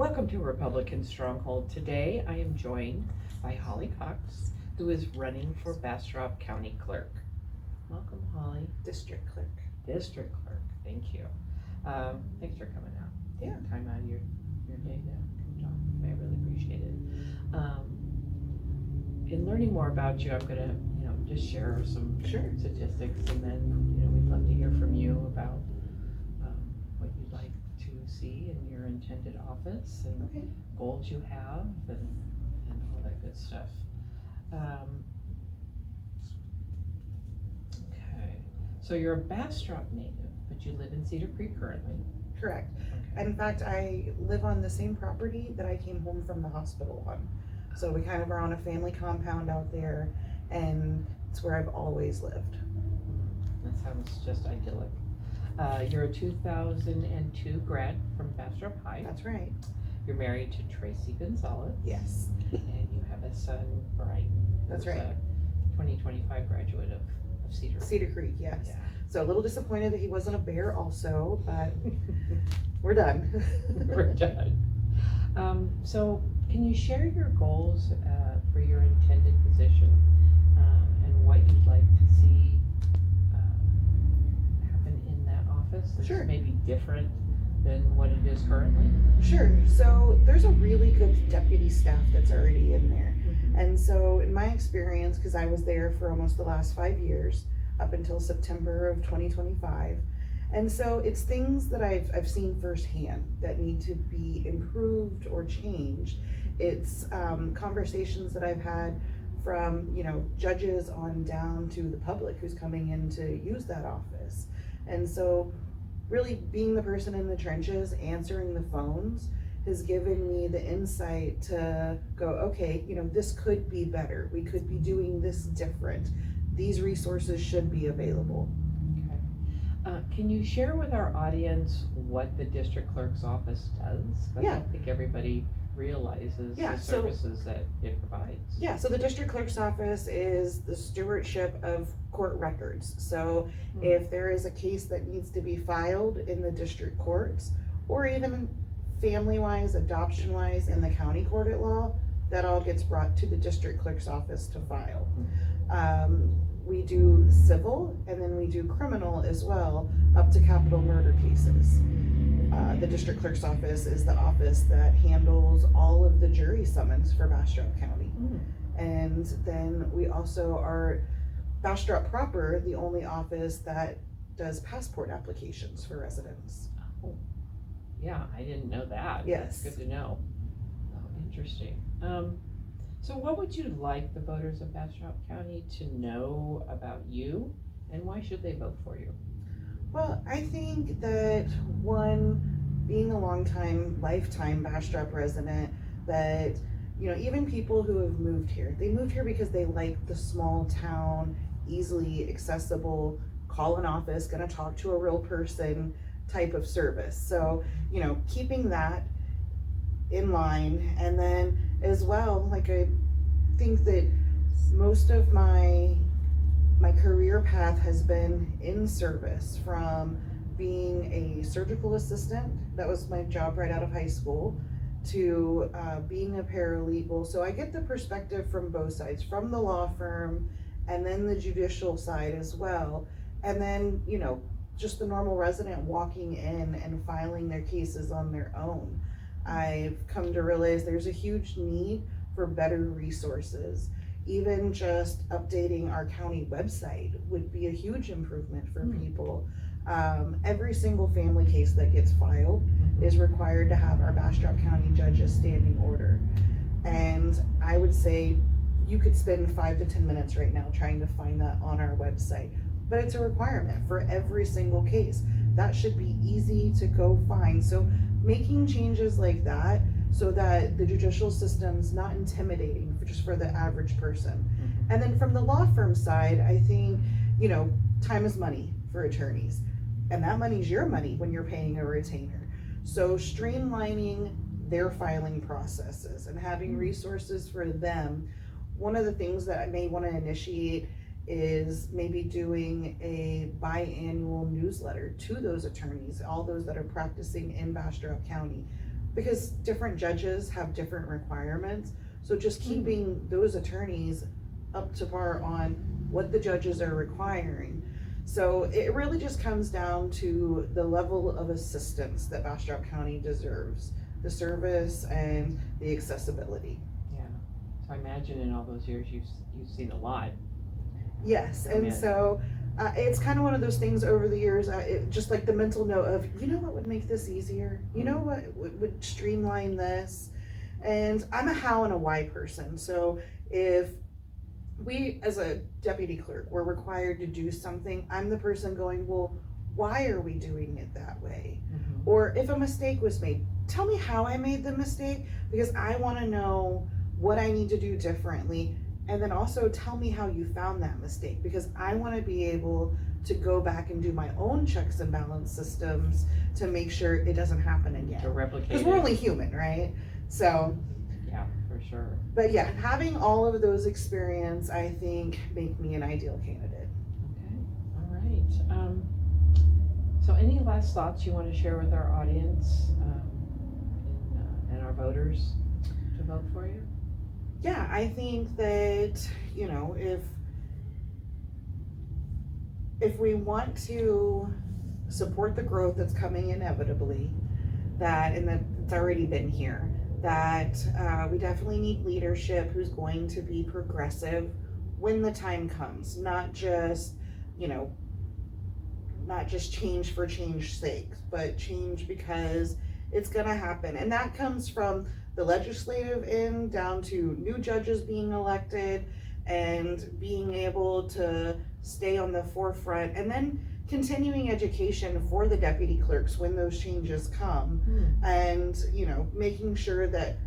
Welcome to Republican Stronghold. Today I am joined by Holly Cox, who is running for Bastrop County Clerk. Welcome, Holly. District Clerk. District Clerk, thank you. Thanks for coming out. Yeah. Taking time out of your day to come talk. I really appreciate it. In learning more about you, I'm gonna, just share some statistics, and then, we'd love to hear from you about what you'd like to see in your intended office and goals you have and all that good stuff. Okay, so you're a Bastrop native, but you live in Cedar Creek currently. Correct. Okay. In fact, I live on the same property that I came home from the hospital on. So we kind of are on a family compound out there, and it's where I've always lived. That sounds just idyllic. You're a 2002 grad from Bastrop High. That's right. You're married to Tracy Gonzalez. Yes. And you have a son, Brian. That's who's right. A 2025 graduate of Cedar. Cedar Creek, yes. Yeah. So a little disappointed that he wasn't a bear also, but we're done. We're done. So can you share your goals for your intended position and what you'd like to see happen in that office that's Sure. maybe different than what it is currently? Sure. So there's a really good deputy staff that's already in there. And so in my experience, because I was there for almost the last 5 years, up until September of 2025. And so it's things that I've seen firsthand that need to be improved or changed. It's conversations that I've had from, judges on down to the public who's coming in to use that office. And so really being the person in the trenches, answering the phones, has given me the insight to go, okay, this could be better. We could be doing this different. These resources should be available. Okay. Can you share with our audience what the district clerk's office does? I Yeah. don't think everybody realizes the services that it provides. Yeah, so the district clerk's office is the stewardship of court records. So if there is a case that needs to be filed in the district courts, or even family-wise, adoption-wise in the county court at law, that all gets brought to the district clerk's office to file. We do civil, and then we do criminal as well, up to capital murder cases. The district clerk's office is the office that handles all of the jury summons for Bastrop County. And then we also are, Bastrop proper, the only office that does passport applications for residents. Oh, yeah, I didn't know that. Yes. That's good to know. Oh, interesting. So what would you like the voters of Bastrop County to know about you, and why should they vote for you? Well, I think that one, being a lifetime Bastrop resident, that, even people who have moved here, they moved here because they like the small town, easily accessible, call an office, gonna talk to a real person type of service. So, keeping that in line, and then as well, I think that most of my career path has been in service, from being a surgical assistant, that was my job right out of high school, to being a paralegal. So I get the perspective from both sides, from the law firm and then the judicial side as well. And then, just the normal resident walking in and filing their cases on their own. I've come to realize there's a huge need for better resources. Even just updating our county website would be a huge improvement for people. Every single family case that gets filed is required to have our Bastrop County judge's standing order. And I would say you could spend 5 to 10 minutes right now trying to find that on our website. But it's a requirement for every single case. That should be easy to go find. So making changes like that, so that the judicial system's not intimidating just for the average person. And then from the law firm side, I think, time is money for attorneys. And that money's your money when you're paying a retainer. So streamlining their filing processes and having resources for them. One of the things that I may want to initiate is maybe doing a biannual newsletter to those attorneys, all those that are practicing in Bastrop County, because different judges have different requirements. So just keeping those attorneys up to par on what the judges are requiring. So it really just comes down to the level of assistance that Bastrop County deserves, the service and the accessibility. Yeah, so I imagine in all those years you've seen a lot. Yes, and so it's kind of one of those things over the years, just like the mental note of, you know what would make this easier? You know what would streamline this? And I'm a how and a why person. So if we, as a deputy clerk, were required to do something, I'm the person going, well, why are we doing it that way? Mm-hmm. Or if a mistake was made, tell me how I made the mistake, because I want to know what I need to do differently. And then also tell me how you found that mistake, because I want to be able to go back and do my own checks and balance systems to make sure it doesn't happen again. To replicate it. Because we're only human, right? So. Yeah, for sure. But yeah, having all of those experience, I think, make me an ideal candidate. Okay, all right. So any last thoughts you want to share with our audience and our voters to vote for you? Yeah, I think that, you know, if we want to support the growth that's coming inevitably, and that it's already been here, that we definitely need leadership who's going to be progressive when the time comes, not just, you know, not just change for change's sake, but change because it's gonna happen. And that comes from the legislative end down to new judges being elected and being able to stay on the forefront, and then continuing education for the deputy clerks when those changes come, and, you know, making sure that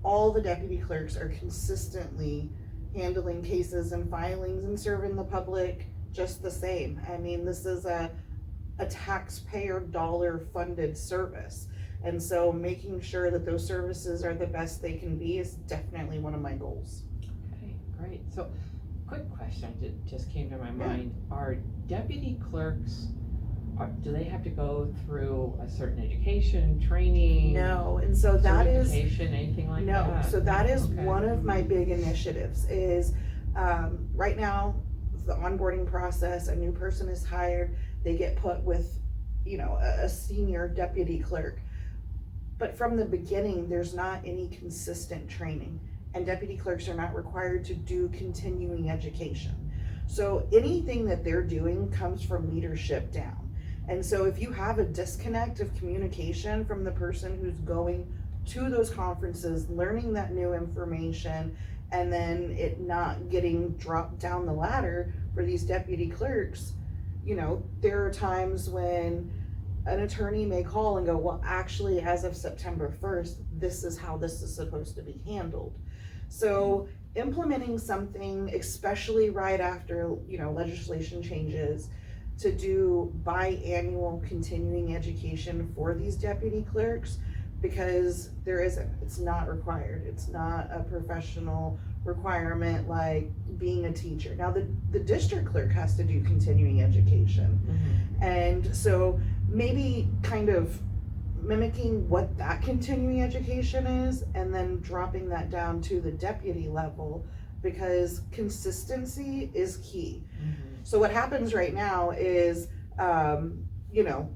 all the deputy clerks are consistently handling cases and filings and serving the public just the same. I mean, this is a taxpayer dollar funded service. And so making sure that those services are the best they can be is definitely one of my goals. Okay, great. So, quick question just came to my mind. Are deputy clerks, do they have to go through a certain education, training? No, and so that is, certification, anything like that? no, so that is one of my big initiatives is, right now, the onboarding process, a new person is hired, they get put with, you know, a senior deputy clerk. But from the beginning, there's not any consistent training, and deputy clerks are not required to do continuing education. So anything that they're doing comes from leadership down. And so if you have a disconnect of communication from the person who's going to those conferences, learning that new information, and then it not getting dropped down the ladder for these deputy clerks, you know, there are times when an attorney may call and go, well, actually, as of September 1st, this is how this is supposed to be handled. So implementing something, especially right after, you know, legislation changes, to do biannual continuing education for these deputy clerks, because it's not required. It's not a professional requirement like being a teacher. Now the district clerk has to do continuing education. And so maybe kind of mimicking what that continuing education is, and then dropping that down to the deputy level, because consistency is key. So what happens right now is, you know,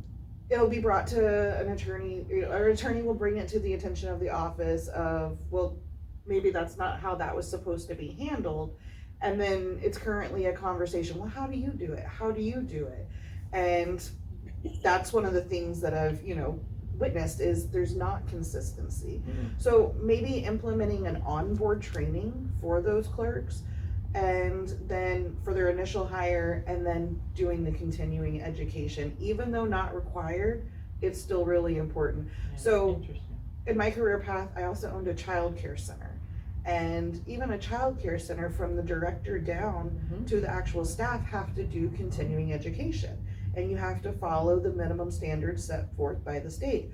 it'll be brought to an attorney, or an attorney will bring it to the attention of the office of, well, maybe that's not how that was supposed to be handled. And then it's currently a conversation, well, how do you do it? How do you do it? And that's one of the things that I've, you know, witnessed is there's not consistency. So maybe implementing an onboard training for those clerks, and then for their initial hire, and then doing the continuing education, even though not required, it's still really important. So in my career path, I also owned a child care center, and even a child care center, from the director down to the actual staff, have to do continuing education, and you have to follow the minimum standards set forth by the state.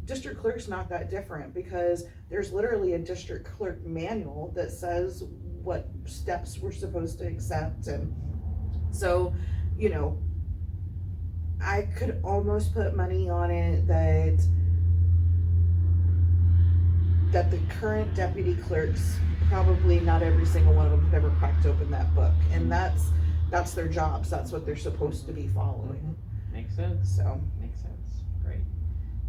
District clerk's not that different, because there's literally a district clerk manual that says what steps we're supposed to accept. And so, you know, I could almost put money on it that that the current deputy clerks, probably not every single one of them have ever cracked open that book, and that's their jobs. That's what they're supposed to be following. Makes sense. So Makes sense. Great.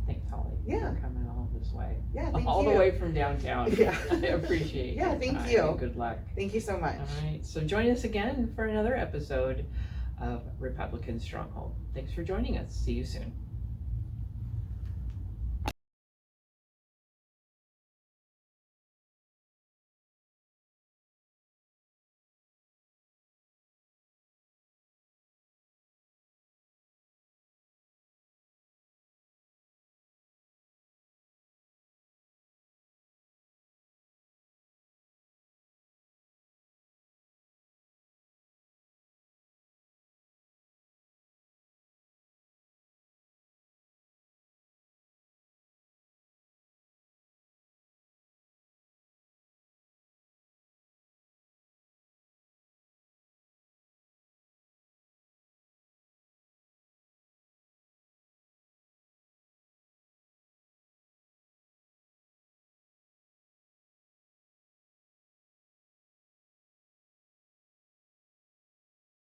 Thanks, Holly. Yeah. For coming all this way. yeah, thank All you. the way from downtown. Yeah. I appreciate Yeah, your thank time, you. and good luck. Thank you so much. All right. So join us again for another episode of Republican Stronghold. Thanks for joining us. See you soon.